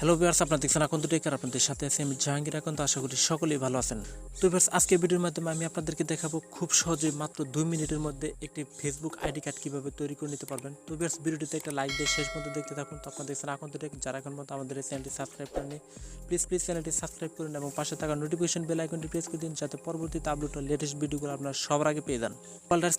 Hello viewers, আপনারা দেখছেন akandaTECH আর আপনাদের সাথে আছি আমি জাহাঙ্গীর। এখন তো আশা করি সকলেই ভালো আছেন। তো ভিউয়ার্স, আজকের ভিডিওর মাধ্যমে আমি আপনাদেরকে দেখাবো খুব সহজে মাত্র 2 মিনিটের মধ্যে একটি ফেসবুক আইডি কার্ড কিভাবে তৈরি করে নিতে পারবেন। তো ভিউয়ার্স, ভিডিওটিতে একটা লাইক দিয়ে শেষ পর্যন্ত দেখতে থাকুন। তো আপনারা দেখছেন akandaTECH, যারা এখন মতো আমাদের এই চ্যানেলটি সাবস্ক্রাইব করেনি প্লিজ চ্যানেলটি সাবস্ক্রাইব করুন এবং পাশে থাকা নোটিফিকেশন বেল আইকনটি প্রেস করে দিন, যাতে পরবর্তীতে আপলোড লেটেস্ট ভিডিওগুলো আপনারা সবার আগে পেয়ে যান।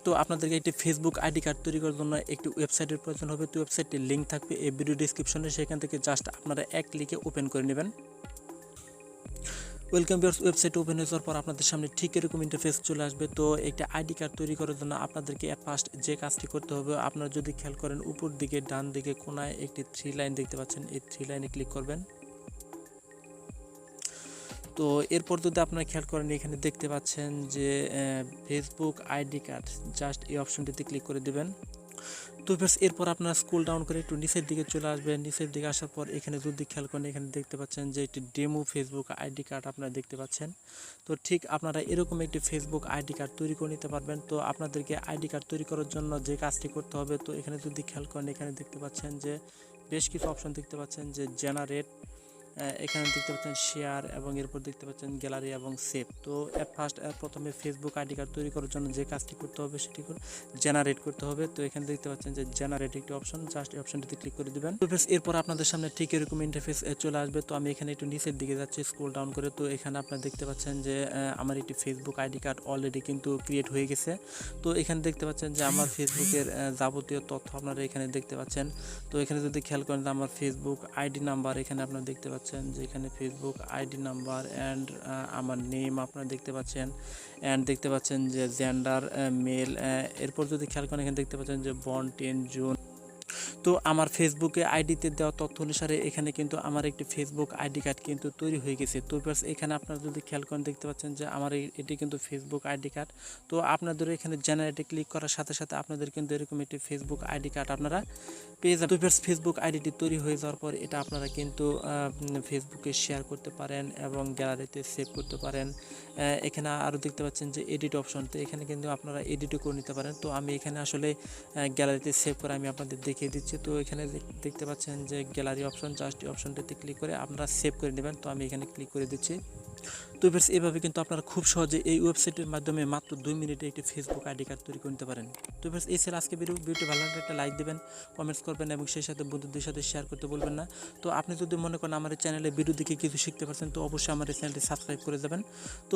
তো আপনাদেরকে একটি ফেসবুক আইডি কার্ড তৈরি করার জন্য একটি ওয়েবসাইটের প্রয়োজন হবে। তো ওয়েবসাইটের লিঙ্ক থাকবে এই ভিডিও ডেসক্রিপশনে, সেখান থেকে জাস্ট আপনারা এক ক্লিকে ওপেন করে নেবেন। ওয়েলকাম ভিউয়ার্স, ওয়েবসাইট ওপেন হয়ে যাওয়ার পর আপনাদের সামনে ঠিক এরকম ইন্টারফেস চলে আসবে। তো একটা আইডি কার্ড তৈরি করার জন্য আপনাদেরকে এট ফার্স্ট যে কাজটি করতে হবে, আপনারা যদি খেয়াল করেন উপর দিকে ডান দিকে কোনায় একটি 3 লাইন দেখতে পাচ্ছেন, এই 3 লাইনে ক্লিক করবেন। তো এরপর যদি আপনারা খেয়াল করেন এখানে দেখতে পাচ্ছেন যে ফেসবুক আইডি কার্ড, জাস্ট এই অপশনটিতে ক্লিক করে দেবেন। তো বেশ এরপর আপনারা স্ক্রল ডাউন করে একটু নিচের দিকে চলে আসবেন। নিচের দিকে আসার পর এখানে যদি খেয়াল করেন এখানে দেখতে পাচ্ছেন যে একটি ডেমো ফেসবুক আইডি কার্ড আপনারা দেখতে পাচ্ছেন। তো ঠিক আপনারা এরকম একটি ফেসবুক আইডি কার্ড তৈরি করে নিতে পারবেন। তো আপনাদেরকে আইডি কার্ড তৈরি করার জন্য যে কাজটি করতে হবে, তো এখানে যদি খেয়াল করেন এখানে দেখতে পাচ্ছেন যে বেশ কিছু অপশন দেখতে পাচ্ছেন, যে জেনারেট, এখানে দেখতে পাচ্ছেন শেয়ার, এবং এরপর দেখতে পাচ্ছেন গ্যালারি এবং সেভ। তো প্রথমে ফেসবুক আইডি কার্ড তৈরি করার জন্য যে কাজটি করতে হবে সেটি জেনারেট করতে হবে। তো এখানে দেখতে পাচ্ছেন যে জেনারেট একটি অপশন, জাস্ট এই অপশনটিতে ক্লিক করে দিবেন। তো এরপর আপনাদের সামনে ঠিক এরকম ইন্টারফেস চলে আসবে। তো আমি এখানে একটু নিচের দিকে যাচ্ছি স্ক্রল ডাউন করে। তো এখানে আপনারা দেখতে পাচ্ছেন যে আমার একটি ফেসবুক আইডি কার্ড অলরেডি কিন্তু ক্রিয়েট হয়ে গেছে। তো এখানে দেখতে পাচ্ছেন যে আমার ফেসবুকের যাবতীয় তথ্য আপনারা এখানে দেখতে পাচ্ছেন। তো এখানে যদি খেয়াল করেন যে আমার ফেসবুক আইডি নাম্বার এখানে আপনারা দেখতে পাচ্ছেন, যে এখানে ফেসবুক আইডি নাম্বার অ্যান্ড আমার নেম আপনারা দেখতে পাচ্ছেন, অ্যান্ড দেখতে পাচ্ছেন যে জেন্ডার মেল। এরপর যদি খেয়াল করেন এখানে দেখতে পাচ্ছেন যে বর্ন 10 জুন। তো আমার ফেসবুকে আইডিতে দেওয়া তথ্য অনুসারে এখানে কিন্তু আমার একটি ফেসবুক আইডি কার্ড কিন্তু তৈরি হয়ে গেছে। তো এখানে আপনারা যদি খেয়াল করেন দেখতে পাচ্ছেন যে আমার এটি কিন্তু ফেসবুক আইডি কার্ড। তো আপনাদের এখানে জেনারেটে ক্লিক করার সাথে সাথে আপনাদের কিন্তু এরকম একটি ফেসবুক আইডি কার্ড আপনারা পেয়ে যাবেন। তো ফেসবুক আইডিটি তৈরি হয়ে যাওয়ার পর এটা আপনারা কিন্তু ফেসবুকে শেয়ার করতে পারেন এবং গ্যালারিতে সেভ করতে পারেন। এখানে আরও দেখতে পাচ্ছেন যে এডিট অপশন, তো এখানে কিন্তু আপনারা এডিটও করে নিতে পারেন। তো আমি এখানে আসলে গ্যালারিতে সেভ করে আমি আপনাদের দেখিয়ে দিচ্ছি। তো এখানে দেখতে পাচ্ছেন যে গ্যালারি অপশন, জাস্ট এই অপশনটিতে ক্লিক করে আপনারা সেভ করে নেবেন। তো আমি এখানে ক্লিক করে দিচ্ছি। তো এভাবে কিন্তু আপনারা খুব সহজে এই ওয়েবসাইটের মাধ্যমে মাত্র 2 মিনিটে একটি ফেসবুক আইডি কার্ড তৈরি করে নিতে পারেন। তো এই ছিল আজকে ভিডিওটি ভালো লাগলে একটা লাইক দেবেন, কমেন্টস করবেন এবং সেই সাথে বন্ধুদের সাথে শেয়ার করতে বলবেন না। তো আপনি যদি মনে করেন আমার এই চ্যানেলে ভিডিও দেখে কিছু শিখতে পারছেন, তো অবশ্যই আমার এই চ্যানেলটি সাবস্ক্রাইব করে যাবেন। তো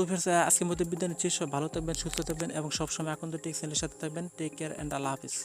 আজকের মধ্যে বিদায় নিচ্ছি। সব ভালো থাকবেন, সুস্থ থাকবেন এবং সবসময় akandaTECH চ্যানেলের সাথে থাকবেন। টেক কেয়ার অ্যান্ড আল্লাহ হাফিজ।